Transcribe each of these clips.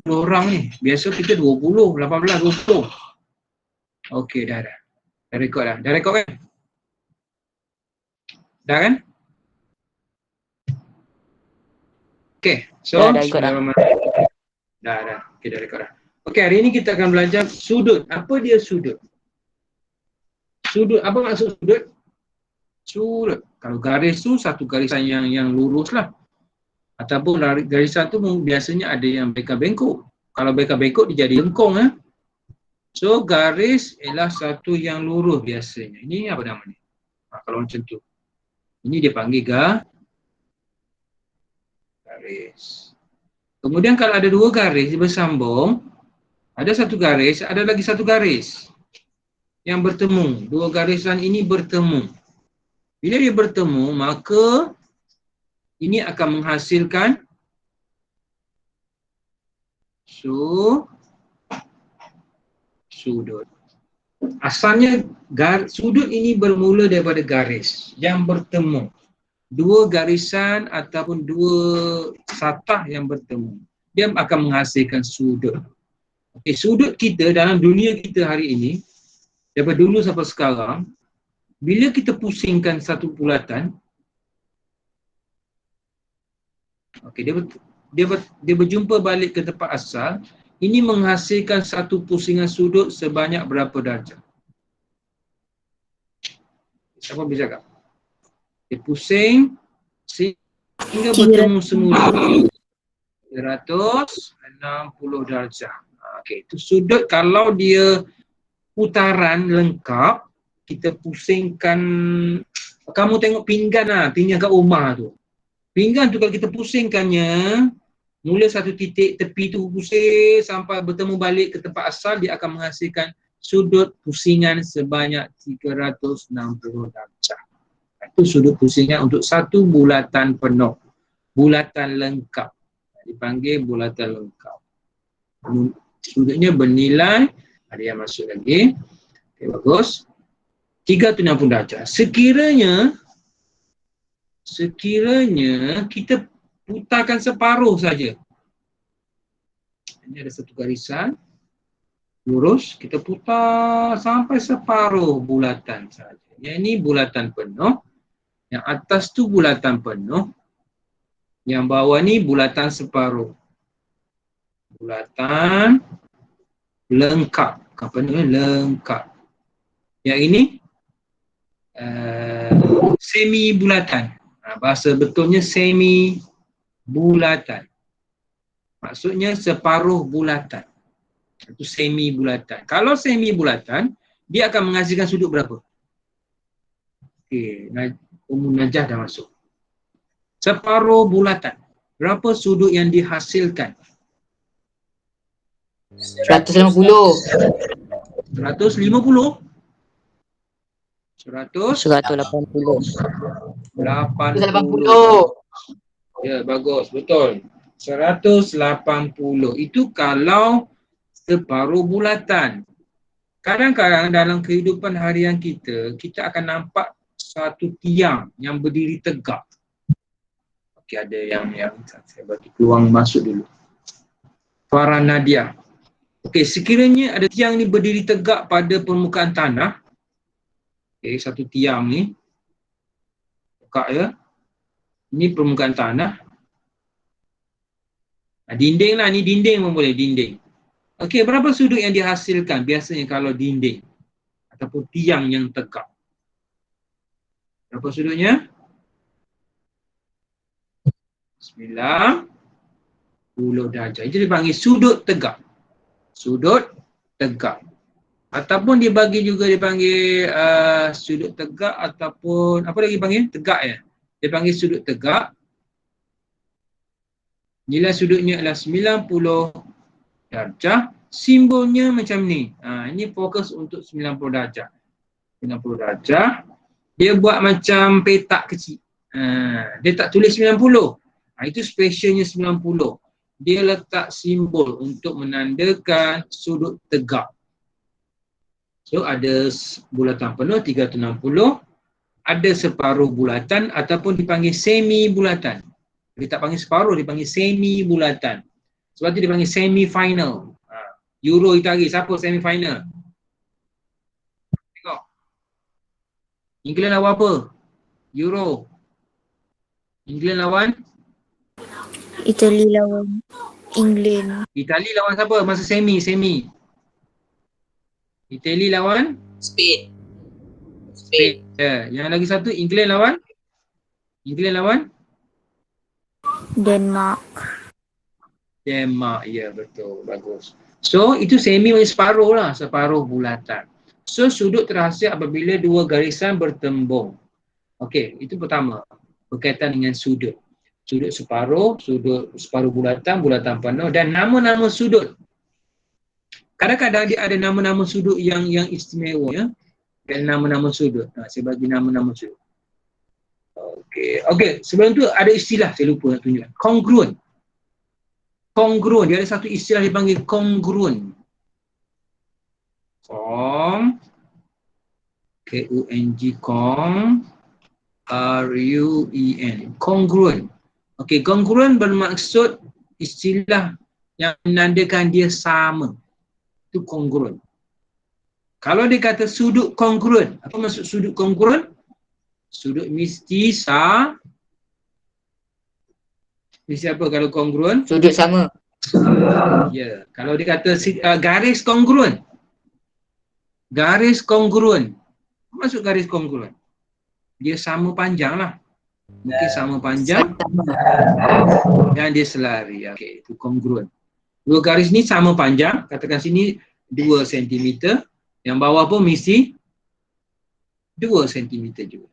10 orang ni. Biasa kita 20, 18, 20. Okey, dah. Dah rekod dah. Dah rekod kan? Dah kan? Okey, so Dah ikut dah. Dah. Okey, dah rekod dah. Okey, hari ni kita akan belajar sudut. Apa dia sudut? Sudut, apa maksud sudut? Sudut. Kalau garis tu satu garisan yang lurus lah. Ataupun garisan tu biasanya ada yang bengkak-bengkok. Kalau bengkak-bengkok dia jadi lengkung . So garis ialah satu yang lurus biasanya. Ini apa nama ni? Kalau macam tu. Ini dia panggil garis. Kemudian kalau ada dua garis bersambung, ada satu garis, ada lagi satu garis yang bertemu. Dua garisan ini bertemu. Bila dia bertemu, maka ini akan menghasilkan sudut. Asalnya sudut ini bermula daripada garis yang bertemu. Dua garisan ataupun dua satah yang bertemu. Dia akan menghasilkan sudut. Okey, sudut kita dalam dunia kita hari ini, daripada dulu sampai sekarang, bila kita pusingkan satu bulatan, okey, dia berjumpa balik ke tempat asal, ini menghasilkan satu pusingan sudut sebanyak berapa darjah? Siapa bisa cakap? Dia pusing sehingga bertemu semula 360 darjah. Okey, itu sudut kalau dia putaran lengkap, kita pusingkan, kamu tengok pinggan kat rumah tu. Pinggan tu kalau kita pusingkannya, mula satu titik tepi tu pusing sampai bertemu balik ke tempat asal, dia akan menghasilkan sudut pusingan sebanyak 360 darjah. Itu sudut pusingan untuk satu bulatan penuh. Bulatan lengkap. Dipanggil bulatan lengkap. Sudutnya bernilai, ada yang masuk lagi. Okay, bagus. 360 darjah. Sekiranya kita putarkan separuh saja. Ini ada satu garisan lurus, kita putar sampai separuh bulatan saja. Yang ini bulatan penuh, yang atas tu bulatan penuh, yang bawah ni bulatan separuh. Bulatan lengkap. Apa ni? Lengkap. Yang ini semi bulatan. Bahasa betulnya semi bulatan. Maksudnya separuh bulatan. Itu semi bulatan. Kalau semi bulatan, dia akan menghasilkan sudut berapa? Okey, umum najah dah masuk. Separuh bulatan. Berapa sudut yang dihasilkan? 150. 150? 180. 80. Ya, bagus. Betul. 180. Itu kalau separuh bulatan. Kadang-kadang dalam kehidupan harian kita, kita akan nampak satu tiang yang berdiri tegak. Okey, ada yang saya bagi peluang masuk dulu. Farah Nadia. Okey, sekiranya ada tiang ni berdiri tegak pada permukaan tanah. Okey, satu tiang ni tegak ya. Ini permukaan tanah. Dinding lah, ni dinding pun boleh, dinding. Okey, berapa sudut yang dihasilkan biasanya kalau dinding ataupun tiang yang tegak? Berapa sudutnya? 90 darjah. Itu dipanggil sudut tegak. Sudut tegak. Ataupun dibagi juga dipanggil sudut tegak ataupun apa lagi panggil? Tegak ya. Dia panggil sudut tegak. Nilai sudutnya adalah 90 darjah. Simbolnya macam ni. Ini fokus untuk 90 darjah. 90 darjah. Dia buat macam petak kecil. Dia tak tulis 90. Itu specialnya 90. Dia letak simbol untuk menandakan sudut tegak. So ada bulatan penuh 360. Ada separuh bulatan ataupun dipanggil semi bulatan. Dia tak panggil separuh, dia panggil semi bulatan. Sebab tu dia panggil semi-final. Euro Itali, siapa semi-final? Tengok. England lawan apa? Euro. England lawan? Italy lawan England. Itali lawan siapa masa semi? Italy lawan? Spain. Spain. Yang lagi satu England lawan? Denmark. Denmark. Ya, betul. Bagus. So, itu semi macam separuh lah. Separuh bulatan. So, sudut terhasil apabila dua garisan bertembung. Okey, itu pertama. Berkaitan dengan sudut. Sudut separuh bulatan, bulatan penuh dan nama-nama sudut. Kadang-kadang dia ada nama-nama sudut yang istimewa ya. Dan nama-nama sudut. Saya bagi nama-nama sudut. Okey, sebelum tu ada istilah saya lupa nak tunjuk. Kongruen. Dia ada satu istilah dipanggil kongruen. K-U-N-G R-U-E-N. Kongruen. Okey, kongruen bermaksud istilah yang menandakan dia sama. Itu kongruen. Kalau dia kata sudut kongruen, apa maksud sudut kongruen? Sudut mesti apa kalau kongruen? Sudut sama. Ya, kalau dia kata garis kongruen. Garis kongruen. Apa maksud garis kongruen? Dia sama panjang lah. Mungkin sama panjang dan dia selari. Okey, itu kongruen. Dua garis ni sama panjang, katakan sini 2 cm, yang bawah pun mesti 2 cm juga.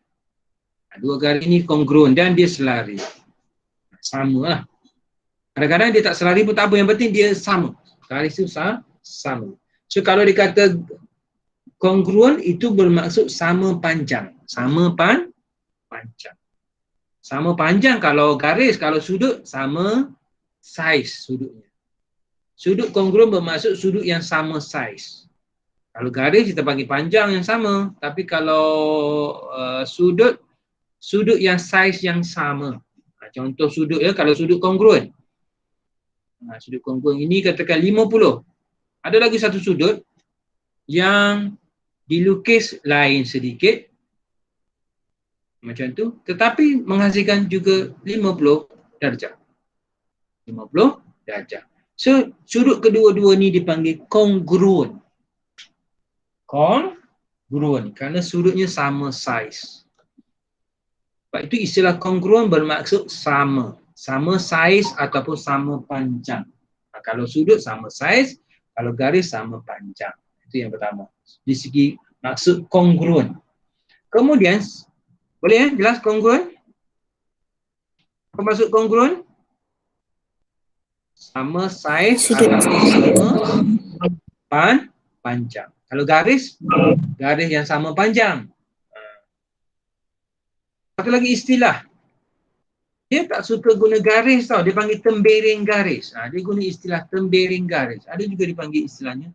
Dua garis ni kongruen dan dia selari. Sama lah. Kadang-kadang dia tak selari pun tak apa, yang penting dia sama. Garis tu sama. So kalau dia kata kongruen itu bermaksud sama panjang. Sama panjang. Sama panjang kalau garis, kalau sudut sama saiz sudutnya. Sudut kongruen bermaksud sudut yang sama saiz. Kalau garis kita panggil panjang yang sama, tapi kalau sudut yang saiz yang sama. Contoh sudut ya, kalau sudut kongruen. Sudut kongruen ini katakan 50. Ada lagi satu sudut yang dilukis lain sedikit macam tu, tetapi menghasilkan juga 50 darjah. 50 darjah. So, sudut kedua-dua ni dipanggil kongruen. Kongruen kerana sudutnya sama saiz. Sebab itu istilah kongruen bermaksud sama. Sama saiz ataupun sama panjang. Kalau sudut sama saiz, kalau garis sama panjang. Itu yang pertama. Di segi maksud kongruen. Kemudian, boleh jelas kongruen? Apa maksud kongruen? Sama saiz ataupun sama panjang. Kalau garis yang sama panjang. Satu lagi istilah. Dia tak suka guna garis tau. Dia panggil tembering garis. Dia guna istilah tembering garis. Ada juga dipanggil istilahnya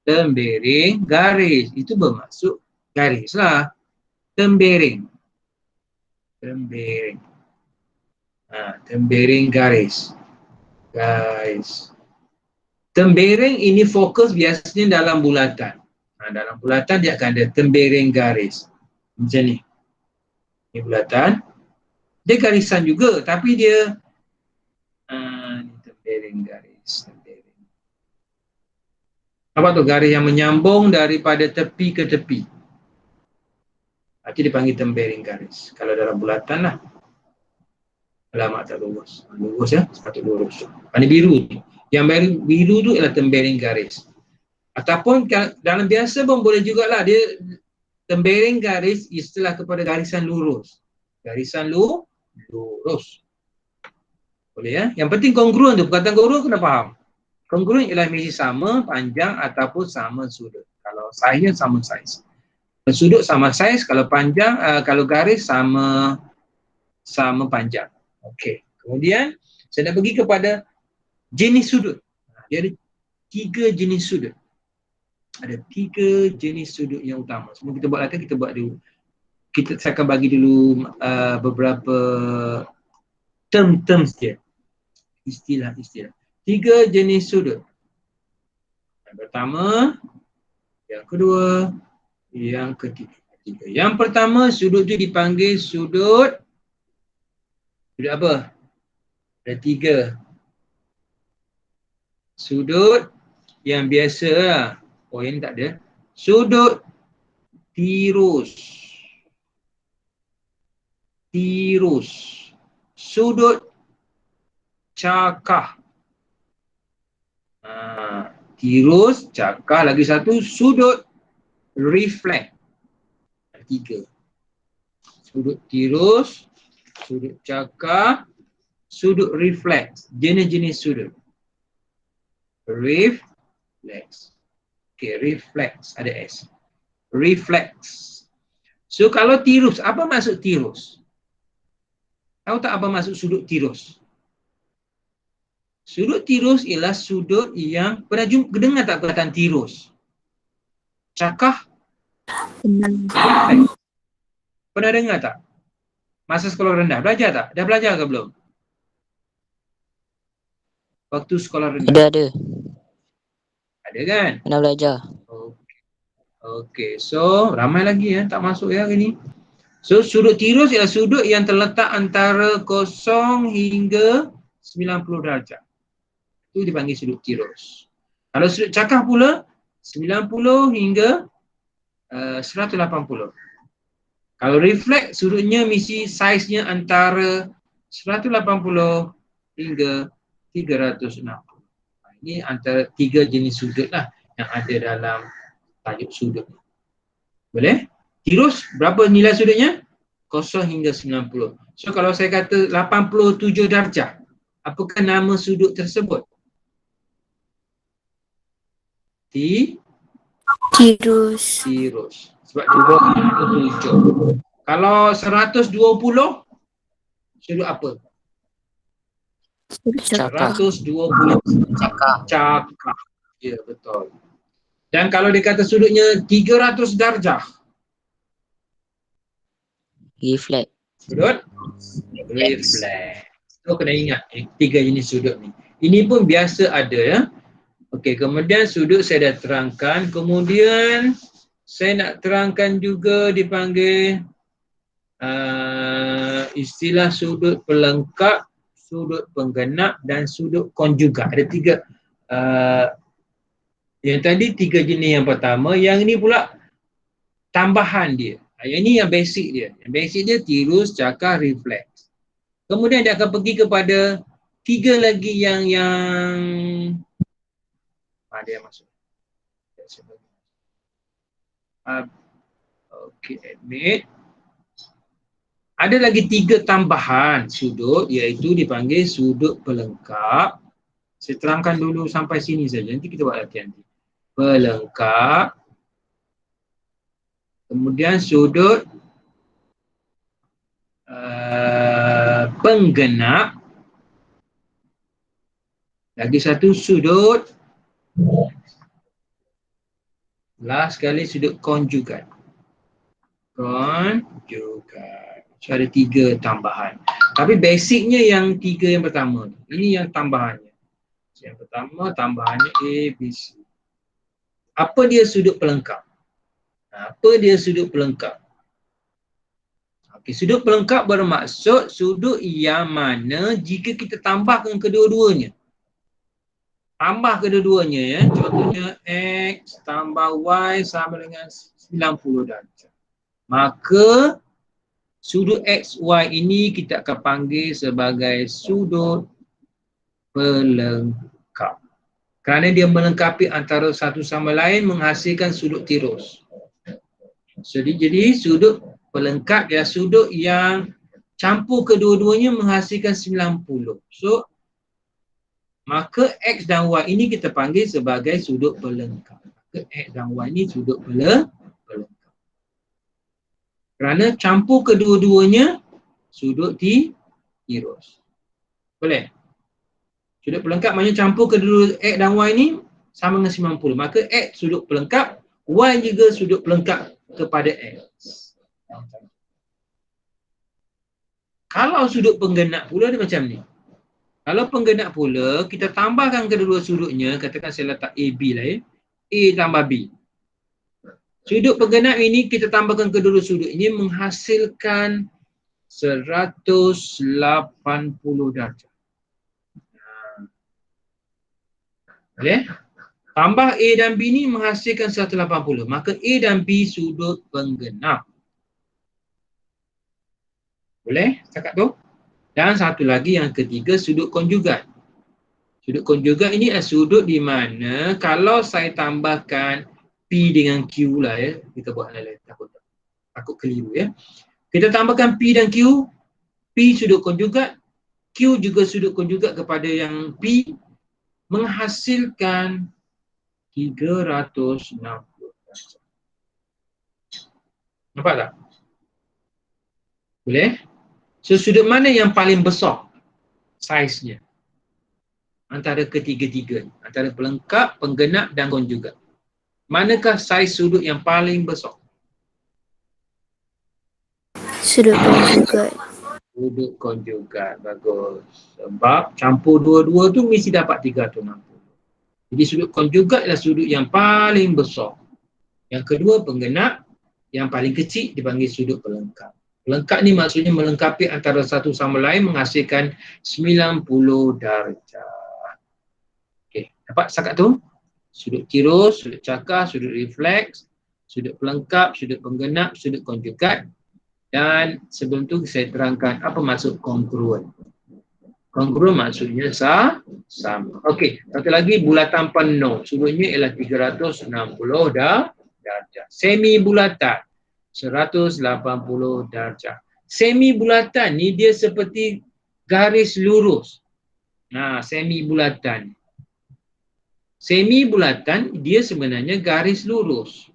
tembering garis. Itu bermaksud garis lah. Tembering. Tembering garis. Tembering ini fokus biasanya dalam bulatan. Dalam bulatan dia akan ada tembering garis. Macam ni. Ini bulatan. Dia garisan juga, tapi dia ni tembering garis. Apa tu? Garis yang menyambung daripada tepi ke tepi. Itu dipanggil tembering garis. Kalau dalam bulatan lah. Alamak tak lurus. Lurus ya, sepatut lurus. Warna biru ni. Yang biru tu ialah tembering garis. Ataupun dalam biasa pun boleh jugalah dia tembering garis istilah kepada garisan lurus. Garisan lurus. Boleh ya. Yang penting kongruen tu. Perkataan kongruen kena faham. Kongruen ialah mesti sama panjang ataupun sama sudut. Kalau saiznya sama saiz. Sudut sama saiz, kalau panjang, kalau garis sama panjang. Okey. Kemudian saya nak pergi kepada jenis sudut. Dia ada 3 jenis sudut. Ada 3 jenis sudut yang utama. Semua kita buat latihan, kita buat dulu. Saya akan bagi dulu beberapa term-term dia. Istilah-istilah. Tiga jenis sudut. Yang pertama, yang kedua, yang ketiga. Yang pertama, sudut itu dipanggil sudut apa? Ada tiga. Sudut yang biasa lah. Oh, yang tak ada. Sudut tirus. Tirus. Sudut cakah. Tirus, cakah, lagi satu sudut refleks. Tiga. Sudut tirus, sudut cakah, sudut refleks. Jenis-jenis sudut. Refleks. Okay, refleks. Ada S. Refleks. So, kalau tirus, apa maksud tirus? Tahu tak apa maksud sudut tirus? Sudut tirus ialah sudut yang, pernah dengar tak perkataan tirus? Cakah? Refleks. Pernah dengar tak? Masa sekolah rendah, belajar tak? Dah belajar ke belum? Waktu sekolah rendah. Ada. Ada kan? Pernah belajar. Okey, so ramai lagi tak masuk hari ni. So sudut tirus ialah sudut yang terletak antara 0 hingga 90 darjah. Itu dipanggil sudut tirus. Kalau sudut cakah pula 90 hingga 180. Kalau refleks, sudutnya mesti saiznya antara 180 hingga 360. Ini antara tiga jenis sudut lah yang ada dalam tajuk sudut. Boleh? Tirus, berapa nilai sudutnya? 0 hingga 90. So kalau saya kata 87 darjah, apakah nama sudut tersebut? Tirus. Tirus. Sebab dia 87. Kalau 120, sudut apa? Cakah. 120 cakah. Ya, betul. Dan kalau dia kata sudutnya 300 darjah, Refleks. sudut refleks. So kena ingat tiga jenis sudut ni. Ini pun biasa ada ya. Okey, kemudian sudut saya dah terangkan. Kemudian saya nak terangkan juga dipanggil istilah sudut pelengkap, sudut penggenap dan sudut konjugat. Ada tiga. Yang tadi tiga jenis yang pertama, yang ini pula tambahan dia. Yang ini yang basic dia. Yang basic dia tirus, cakah, refleks. Kemudian dia akan pergi kepada tiga lagi yang dia masuk. Okey, admit. Ada lagi tiga tambahan sudut, iaitu dipanggil sudut pelengkap. Saya terangkan dulu sampai sini saja, nanti kita buat latihan. Pelengkap. Kemudian sudut penggenap. Lagi satu sudut, last sekali sudut konjugat. Konjugat. So ada tiga tambahan. Tapi basicnya yang tiga yang pertama. Ini yang tambahannya. Yang pertama tambahannya A, B, C. Apa dia sudut pelengkap? Apa dia sudut pelengkap? Okey, sudut pelengkap bermaksud sudut yang mana jika kita tambahkan kedua-duanya. Tambah kedua-duanya ya. Contohnya X tambah Y sama dengan 90 darjah. Maka sudut XY ini kita akan panggil sebagai sudut pelengkap. Kerana dia melengkapi antara satu sama lain menghasilkan sudut tirus. Jadi sudut pelengkap dia sudut yang campur kedua-duanya menghasilkan 90. So maka X dan Y ini kita panggil sebagai sudut pelengkap. Maka X dan Y ini sudut pelengkap. Kerana campur kedua-duanya sudut tirus. Boleh? Sudut pelengkap maknanya campur kedua X dan Y ni sama dengan 90. Maka X sudut pelengkap, Y juga sudut pelengkap kepada X. Kalau sudut penggenap pula dia macam ni. Kalau penggenap pula, kita tambahkan kedua sudutnya, katakan saya letak AB lah ya. A tambah B. Sudut penggenap ini kita tambahkan kedua sudut ini menghasilkan 180 darjah. Boleh? Tambah A dan B ni menghasilkan 180. Maka A dan B sudut penggenap. Boleh? Cakap tu? Dan satu lagi yang ketiga, sudut konjugat. Sudut konjugat ini adalah sudut di mana kalau saya tambahkan P dengan Q lah ya. Kita buat lain-lain. Takut keliru ya. Kita tambahkan P dan Q. P sudut konjugat. Q juga sudut konjugat kepada yang P. Menghasilkan 360 darjah. Nampak tak? Boleh? So, sudut mana yang paling besar saiznya? Antara ketiga-tiga. Antara pelengkap, penggenap dan konjugat. Manakah saiz sudut yang paling besar? Sudut konjugat. Sudut konjugat. Bagus. Sebab campur dua-dua tu mesti dapat 360. Jadi sudut konjugat adalah sudut yang paling besar. Yang kedua penggenap. Yang paling kecil dipanggil sudut pelengkap. Pelengkap ni maksudnya melengkapi antara satu sama lain menghasilkan 90 darjah. Okey, dapat setakat tu? Sudut tirus, sudut cakar, sudut refleks, sudut pelengkap, sudut penggenap, sudut konjugat. Dan sebelum tu saya terangkan apa maksud kongruen. Kongruen maksudnya sama. Okey, satu lagi bulatan penuh. Sudutnya ialah 360 darjah. Semi bulatan 180 darjah. Semi bulatan ni dia seperti garis lurus. Nah, semi bulatan. Semi bulatan dia sebenarnya garis lurus.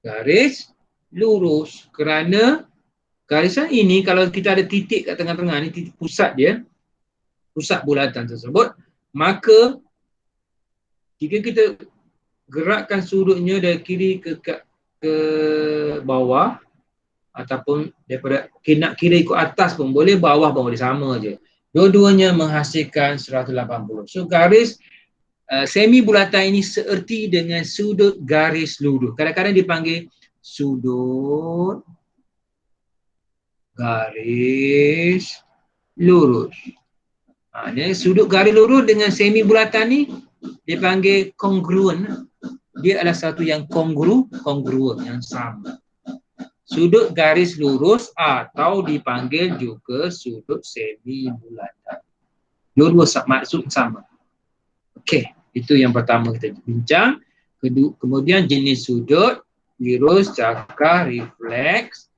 Garis lurus kerana garisan ini kalau kita ada titik kat tengah-tengah ni, titik pusat dia, pusat bulatan tersebut, maka jika kita gerakkan sudutnya dari kiri ke bawah ataupun daripada nak kira ikut atas pun boleh, bawah pun boleh, sama je. Dua-duanya menghasilkan 180. So garis semi bulatan ini seerti dengan sudut garis lurus. Kadang-kadang dipanggil sudut garis lurus. Jadi sudut garis lurus dengan semi bulatan ni dipanggil kongruen. Dia adalah satu yang kongruen, yang sama. Sudut garis lurus atau dipanggil juga sudut semi bulatan. Dua-dua maksud sama. Okey, itu yang pertama kita bincang. Kemudian jenis sudut, tirus, cakar, refleks.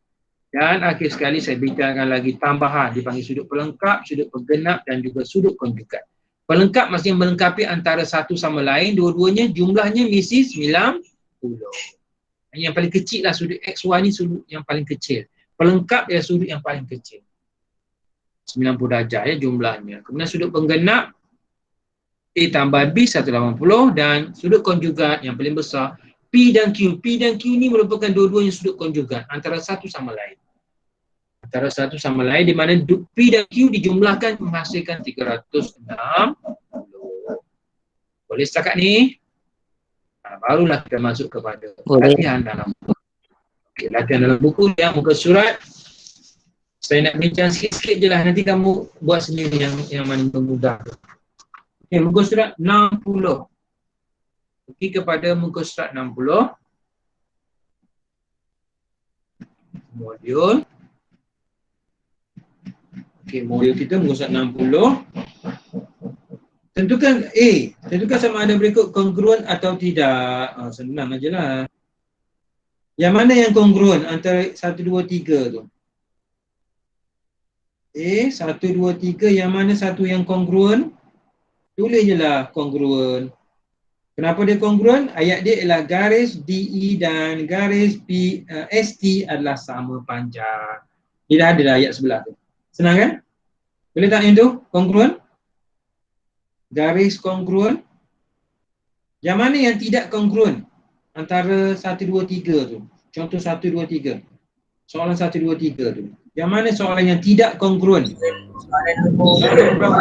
Dan akhir sekali saya bincangkan lagi tambahan dipanggil sudut pelengkap, sudut penggenap dan juga sudut konjugat. Pelengkap maksudnya melengkapi antara satu sama lain, dua-duanya jumlahnya mesti 90. Yang paling kecil lah sudut XY ni sudut yang paling kecil. Pelengkap dia sudut yang paling kecil. 90 darjah ya jumlahnya. Kemudian sudut penggenap A tambah B 180 dan sudut konjugat yang paling besar P dan Q. P dan Q ni merupakan dua-duanya sudut konjugat antara satu sama lain. Antara satu sama lain di mana P dan Q dijumlahkan menghasilkan 360. Boleh setakat ni? Barulah kita masuk kepada latihan dalam buku. Okay, latihan dalam buku yang muka surat. Saya nak bincang sikit-sikit je lah. Nanti kamu buat sendiri yang mana mudah. Okay, muka surat 60. Pergi kepada muka surat 60. Modul. Okey, modul kita muka surat 60. Tentukan A. Tentukan sama ada berikut kongruen atau tidak. Senang ajalah. Yang mana yang kongruen antara 1, 2, 3 tu? A, 1, 2, 3. Yang mana satu yang kongruen? Tulis je lah kongruen. Kenapa dia kongruen? Ayat dia ialah garis DE dan garis ST adalah sama panjang. Dia dah ada lah ayat sebelah tu. Senang kan? Boleh tak yang tu? Kongruen? Garis kongruen. Yang mana yang tidak kongruen? Antara 1, 2, 3 tu. Contoh 1, 2, 3. Soalan 1, 2, 3 tu. Yang mana soalan yang tidak kongruen? Soalan berapa?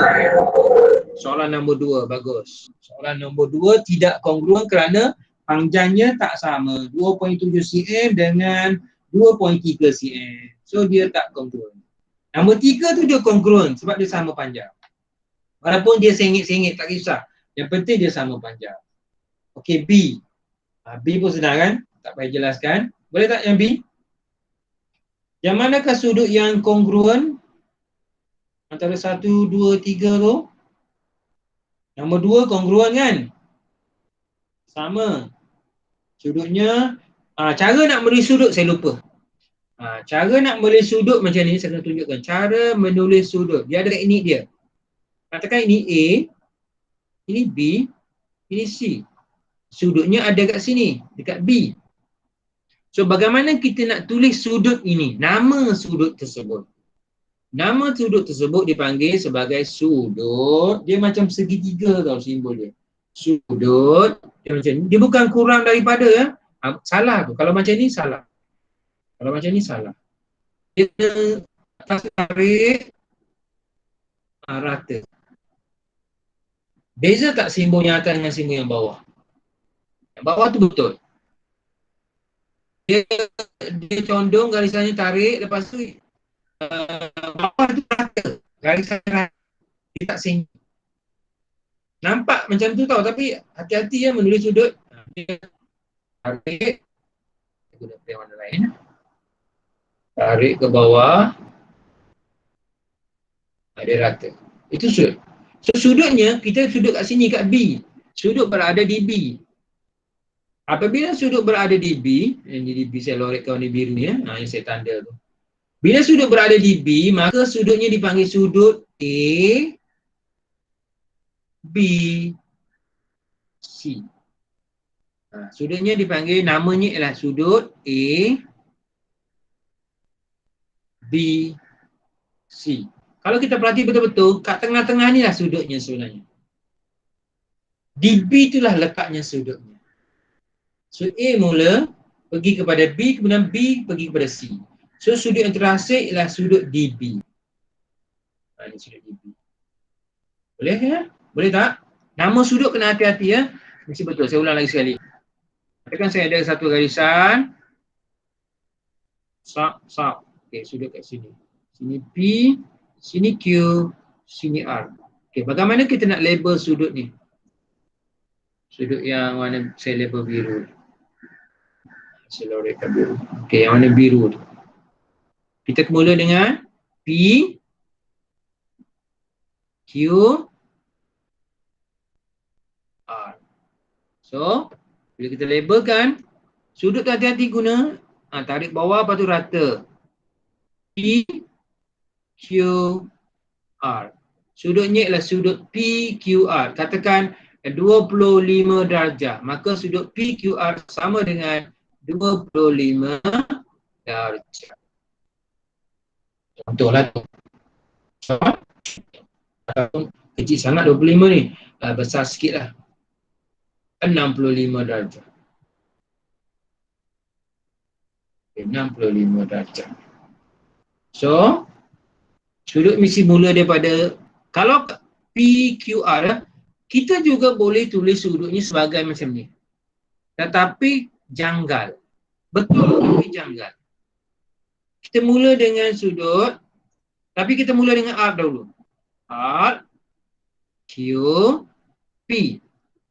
Soalan nombor 2, bagus. Soalan nombor 2 tidak kongruen kerana panjangnya tak sama. 2.7 cm dengan 2.3 cm. So dia tak kongruen. Nombor 3 tu dia kongruen sebab dia sama panjang. Walaupun dia sengit-sengit tak kisah. Yang penting dia sama panjang. Okey, B. B pun senang kan? Tak payah jelaskan. Boleh tak yang B? Yang manakah sudut yang kongruen antara 1, 2, 3 tu? Nombor 2 kongruen kan? Sama. Sudutnya, cara nak beri sudut saya lupa. Cara nak beri sudut macam ni saya akan tunjukkan. Cara menulis sudut. Dia ada teknik dia. Katakan ini A, ini B, ini C. Sudutnya ada kat sini, dekat B. So bagaimana kita nak tulis sudut ini? Nama sudut tersebut. Nama sudut tersebut dipanggil sebagai sudut. Dia macam segitiga tau simbol dia. Sudut dia macam ni. Dia bukan kurang daripada ya. Salah tu. Kalau macam ni salah. Kalau macam ni salah. Dia atas tarik rata. Beza tak simbol yang atas dengan simbol yang bawah? Yang bawah tu betul. Dia condong garisannya tarik, lepas tu bawah tu rata. Garisan rata. Dia tak sengit. Nampak macam tu tau, tapi hati-hati ya menulis sudut. Dia tarik. Saya guna pen warna lain. Tarik ke bawah. Dia rata. Itu sudut. So sudutnya, kita sudut kat sini kat B. Sudut berada di B. Apabila sudut berada di B, yang jadi B saya lorek warna biru ni ya, yang saya tanda tu. Bila sudut berada di B, maka sudutnya dipanggil sudut A, B, C. Sudutnya dipanggil, namanya ialah sudut A, B, C. Kalau kita perhati betul-betul, kat tengah-tengah ni lah sudutnya sebenarnya. Di B itulah letaknya sudutnya. So A mula, pergi kepada B, kemudian B pergi kepada C. So sudut yang terasik ialah sudut DB. Ini sudut DB. Boleh ya? Boleh tak? Nama sudut kena hati-hati ya. Mesti betul. Saya ulang lagi sekali. Katakan saya ada satu garisan. Sub. Okey, sudut kat sini. Sini P, sini Q, sini R. Okey, bagaimana kita nak label sudut ni? Sudut yang warna saya label biru. Saya lorekkan biru. Okey, yang warna biru tu. Kita mula dengan P, Q, R. So, bila kita labelkan, sudut tu hati-hati guna. Tarik bawah, lepas tu rata. P, Q, R. Sudutnya ialah sudut PQR. Katakan 25 darjah. Maka sudut PQR sama dengan 25 darjah. Contohlah tu. Kecil sangat 25 ni. Besar sikit lah. 65 darjah. 65 darjah. So, sudut mesti mula daripada, kalau PQR, kita juga boleh tulis sudutnya sebagai macam ni. Tetapi janggal. Betul tapi janggal. Kita mula dengan sudut, tapi kita mula dengan R dahulu. R, Q, P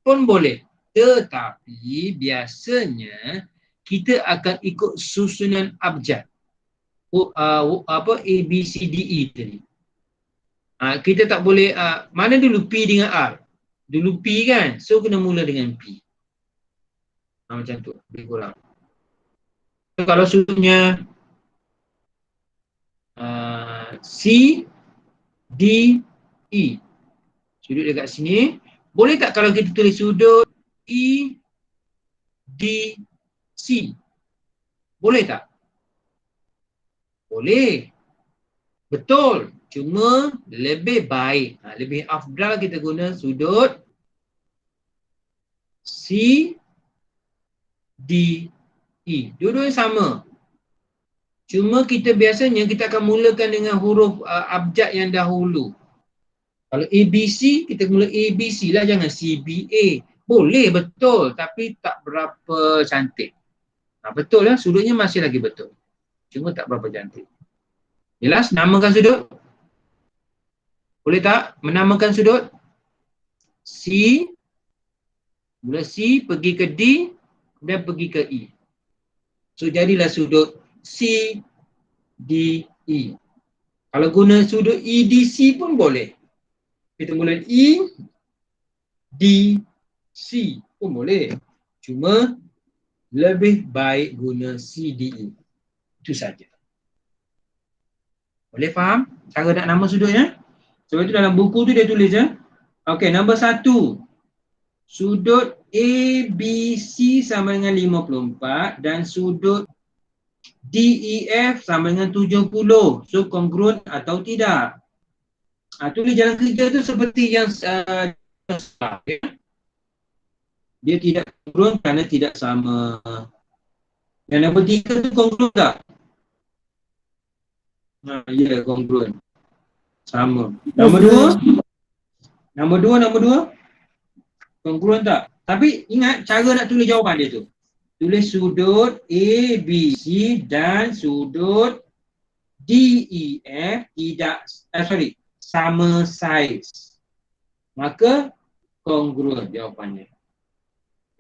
pun boleh. Tetapi biasanya kita akan ikut susunan abjad. A, B, C, D, E tadi. Kita tak boleh, mana dulu P dengan R? Dulu P kan? So kena mula dengan P. Macam tu, lebih kurang. So, kalau sudutnya C, D, E. Sudut dekat sini. Boleh tak kalau kita tulis sudut E, D, C? Boleh tak? Boleh. Betul. Cuma lebih baik, lebih afdal kita guna sudut C, D, E. Dua-dua sama. Cuma kita biasanya kita akan mulakan dengan huruf abjad yang dahulu. Kalau ABC, kita mula ABC lah, jangan CBA. Boleh, betul, tapi tak berapa cantik. Betul lah, sudutnya masih lagi betul. Cuma tak berapa cantik. Jelas? Namakan sudut. Boleh tak menamakan sudut? C, mula C, pergi ke D, dan pergi ke E. So, jadilah sudut C, D, E. Kalau guna sudut EDC pun boleh. Kita mula E, D, C pun boleh. Cuma lebih baik guna C, D, E. Itu saja. Boleh faham cara nak nama sudutnya? Sebab itu dalam buku tu dia tulis ya. Okey, nombor 1. Sudut ABC sama dengan 54 dan sudut DEF sama dengan 70. So kongruent atau tidak? Tulis jalan kerja tu seperti yang dia tidak kongruent kerana tidak sama. Yang nombor 3 tu kongruent tak? Ya, kongruent. Sama. Nombor 2. Kongruent tak? Tapi ingat cara nak tulis jawapan dia tu. Tulis sudut ABC dan sudut DEF tidak sama saiz. Maka kongruent jawapannya.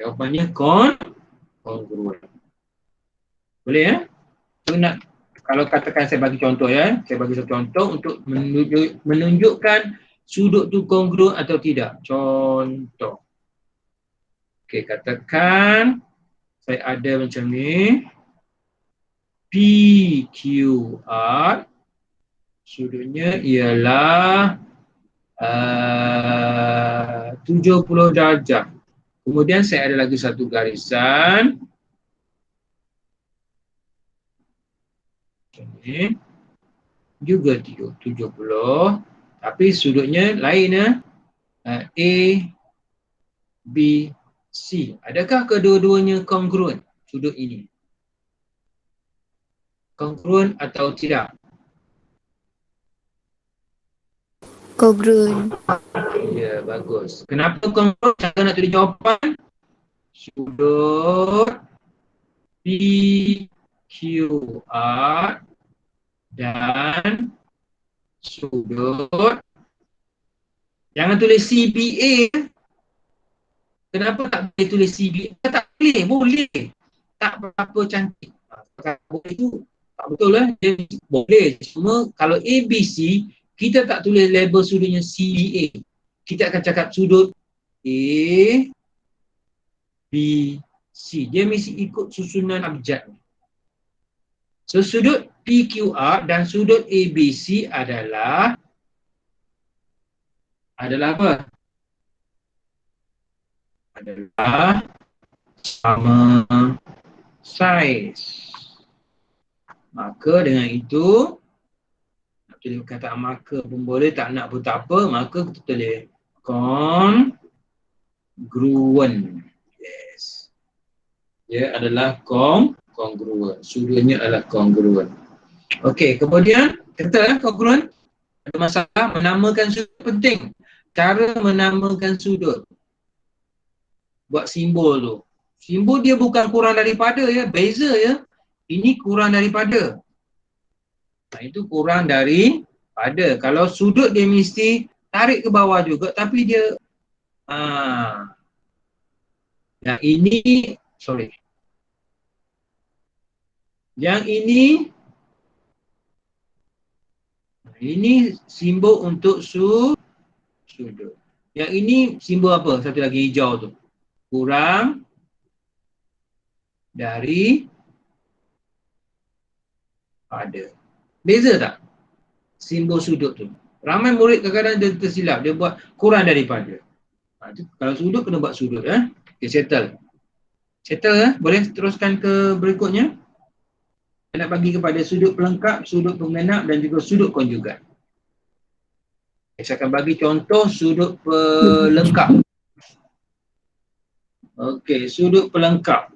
Jawapannya kongruent. Boleh ya? So, kalau katakan saya bagi contoh ya. Saya bagi satu contoh untuk menunjukkan sudut tu kongruent atau tidak. Contoh. Okey, katakan saya ada macam ni. PQR sudutnya ialah 70 darjah. Kemudian saya ada lagi satu garisan. Ini juga 70. Tapi sudutnya lain ya. A, B, C. Adakah kedua-duanya kongruent sudut ini? Kongruent atau tidak? Kongruent. Ya, bagus. Kenapa kongruent? Saya nak tulis jawapan. Sudut PQR dan sudut, jangan tulis CBA. Kenapa tak boleh tulis CBA? Tak boleh, boleh. Tak berapa cantik. Boleh tu tak betul lah. Dia boleh. Cuma kalau ABC, kita tak tulis label sudutnya CBA. Kita akan cakap sudut A, B, C. Dia mesti ikut susunan abjad. So sudut PQR dan sudut ABC adalah apa? Adalah sama saiz. Maka dengan itu, nak tulis kata maka pun boleh, tak nak pun tak apa, maka kita tulis kongruent. Yes. Dia adalah kongruent. Sudutnya adalah kongruent. Okey, kemudian kata kongruent, ada masalah menamakan sudut penting. Cara menamakan sudut. Buat simbol tu. Simbol dia bukan kurang daripada ya, beza ya. Ini kurang daripada. Nah, itu kurang daripada. Kalau sudut dia mesti tarik ke bawah juga, tapi dia yang ini yang ini simbol untuk sudut. Yang ini simbol apa? Satu lagi hijau tu. Kurang dari pada. Beza tak? Simbol sudut tu. Ramai murid kadang-kadang dia tersilap. Dia buat kurang daripada. Kalau sudut kena buat sudut. Okay, settle. Settle boleh teruskan ke berikutnya. Saya nak bagi kepada sudut pelengkap, sudut penggenap dan juga sudut konjugat. Saya akan bagi contoh sudut pelengkap. Okey, sudut pelengkap.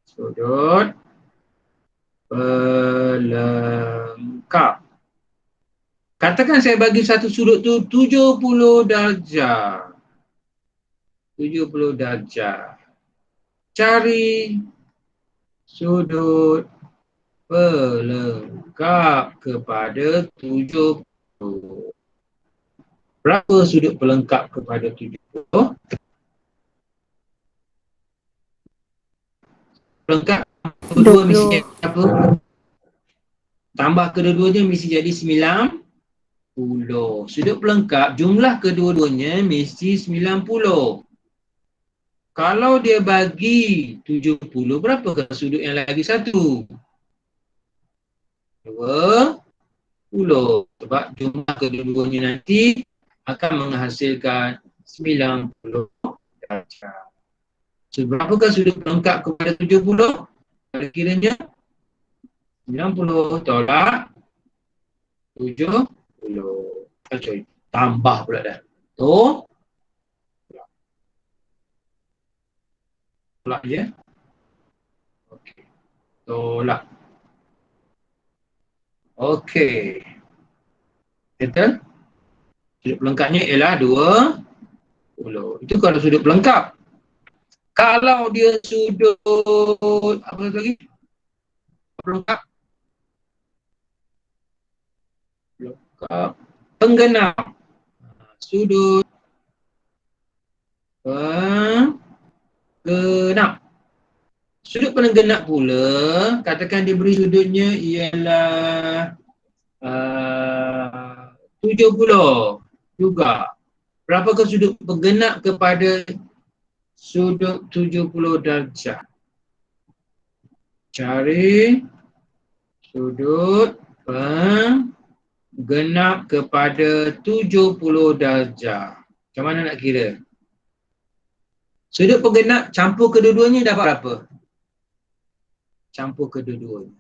Sudut pelengkap. Katakan saya bagi satu sudut tu 70 darjah. 70 darjah. Cari sudut pelengkap kepada 70. Berapa sudut pelengkap kepada 70? Pelengkap kedua mesti 20. jadi apa? Tambah kedua-duanya mesti jadi 90. Sudut pelengkap jumlah kedua-duanya mesti 90. Kalau dia bagi 70, berapakah sudut yang lagi satu? 20. Sebab jumlah kedua-duanya nanti akan menghasilkan 90 darjah. So, berapakah sudut pelengkap kepada 70? Kalau kiranya 90 tolak 70. Sorry, tambah pula dah. Tu tolak je. Okey. Tolak. Okey. Betul? Sudut pelengkapnya ialah 20. Itu kalau sudut pelengkap. Kalau dia sudut apa lagi? Pelengkap. Pelengkap penggenap. Sudut penggenap. Sudut penggenap pula, katakan dia beri sudutnya ialah 70 juga. Berapakah sudut penggenap kepada sudut 70 darjah? Cari sudut penggenap kepada 70 darjah. Macam mana nak kira? Sudut penggenap campur kedua-duanya dapat berapa? Campur kedua-duanya.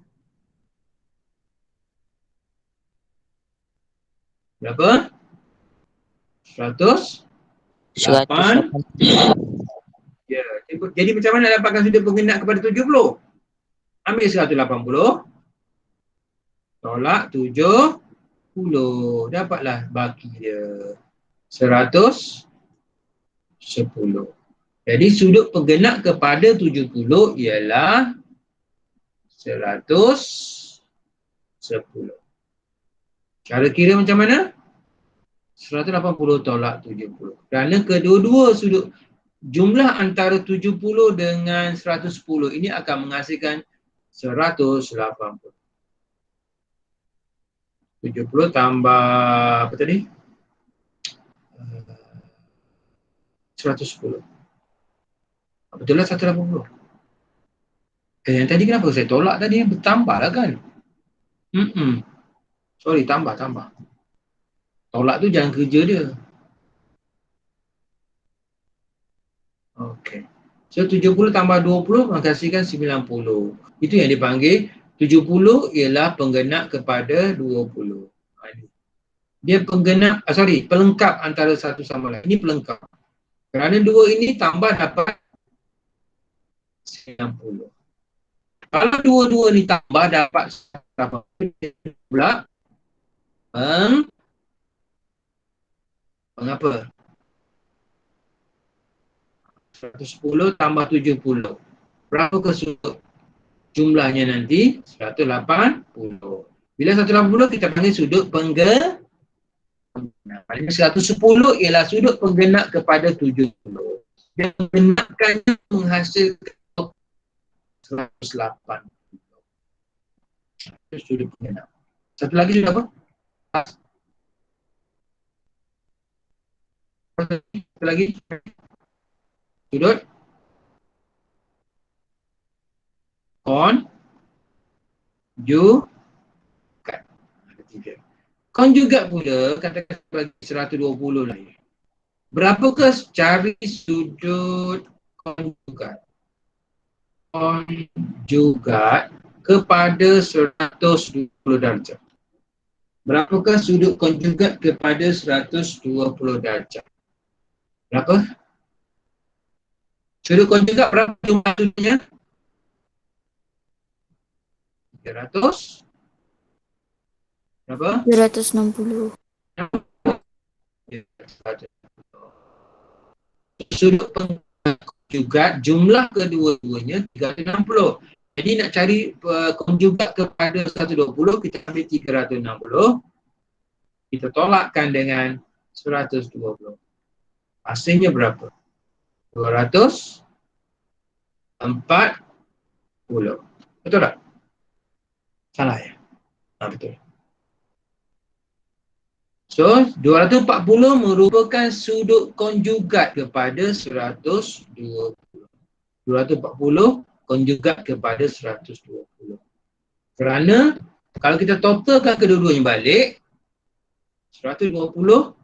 Berapa? 100? 8? 180. Ya. Jadi macam mana nak dapatkan sudut penggenap kepada 70? Ambil 180. Tolak 70. Dapatlah baki dia 110. Jadi sudut penggenap kepada 70 ialah 110. Cara kira macam mana? 180 tolak 70. Kerana kedua-dua sudut jumlah antara 70 dengan 110 ini akan menghasilkan 180. 70 tambah apa tadi? 110. Betul lah 180. Yang tadi kenapa saya tolak tadi? Bertambah lah kan? Sorry, tambah. Tolak tu jangan kerja dia. Okey. So 70 tambah 20 menghasilkan 90. Itu yang dipanggil 70 ialah penggenap kepada 20. Dia penggenap, pelengkap antara satu sama lain. Ini pelengkap. Kerana dua ini tambah dapat 90. Kalau dua-dua ni tambah dapat 80 pula. Mengapa? 110 tambah 70. Berapa kesudut jumlahnya nanti? 180. Bila 180 kita panggil sudut penggenap. 110 ialah sudut penggenap kepada 70. Dia menggenapkannya menghasilkan 180. Sudut penggenap. Satu lagi sudut apa? Satu lagi sudut konjugat. Ada tiga. Konjugat pula katakan bagi 120 lah. Berapakah cari sudut konjugat? Konjugat kepada 120 darjah. Berapakah sudut konjugat kepada 120 darjah? Berapa? Sudut konjugat berapa jumlah sudutnya? 300 berapa? 260. Sudut konjugat jumlah kedua-duanya 360. Jadi nak cari konjugat kepada 120, kita ambil 360, kita tolakkan dengan 120. Hasilnya berapa? 240. Betul tak? Salah ya? Betul. So, 240 merupakan sudut konjugat kepada 120. 240 konjugat kepada 120. Kerana kalau kita totalkan kedua-duanya balik, 120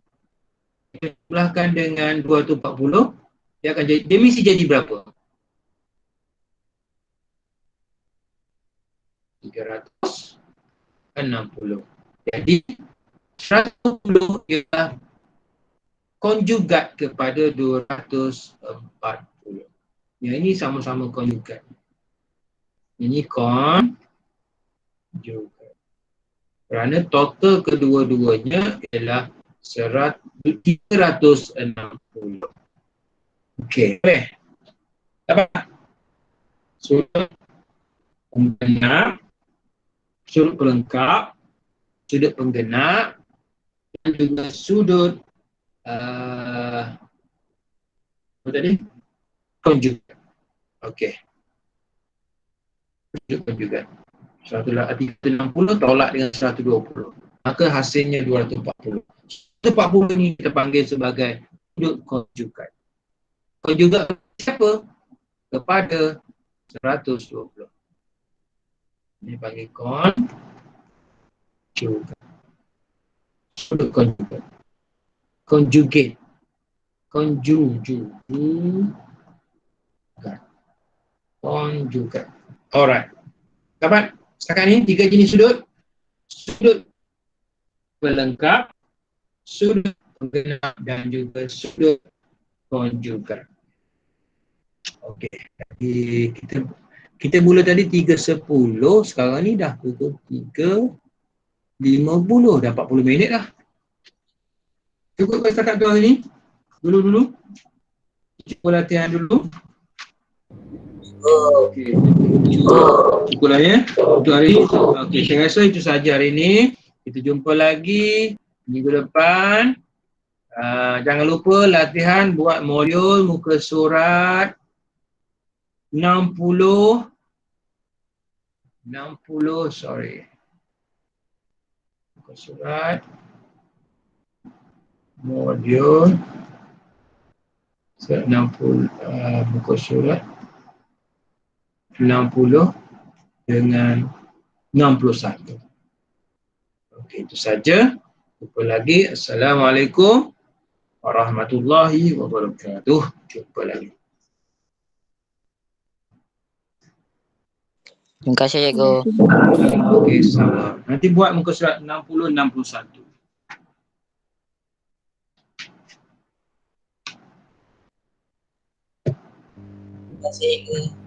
kita jumlahkan dengan 240, dia akan jadi, dia mesti jadi berapa? 360. Jadi 120 ialah konjugat kepada 240. Yang ini sama-sama konjugat. Ini konjugat. Kerana total kedua-duanya ialah 360. Okey, boleh? Dapat? Sudut penggenap, sudut pelengkap, sudut penggenap dan juga sudut apa tadi? Konjugat. Okey. Sudut konjugat. 360 tolak dengan 120. Maka hasilnya 240. 240 ini kita panggil sebagai sudut konjugat. Konjugat siapa? Kepada 120. Ini panggil konjugat. Sudut konjugat. Conjugate. Konjugat. Alright. Dapat? Setakat ini 3 jenis sudut. Sudut pelengkap, sudut penggenap dan juga sudut konjugat. Okey. Jadi kita mula tadi 3.10, sekarang ni dah pukul 3.50, dah 40 minit dah. Cukup ke setakat tu hari ni? Dulu. Cukup latihan dulu. Okey. Cukup lah ya untuk hari ni. Okey, saya rasa itu sahaja hari ni. Kita jumpa lagi minggu depan. Jangan lupa latihan buat modul muka surat 60, sorry. Muka surat modul 60, muka surat 60 dengan 61. Okey, itu saja. Jumpa lagi. Assalamualaikum warahmatullahi wabarakatuh. Jumpa lagi. Terima kasih cikgu. Okey, sama. Nanti buat muka surat 60, 61. Terima kasih cikgu.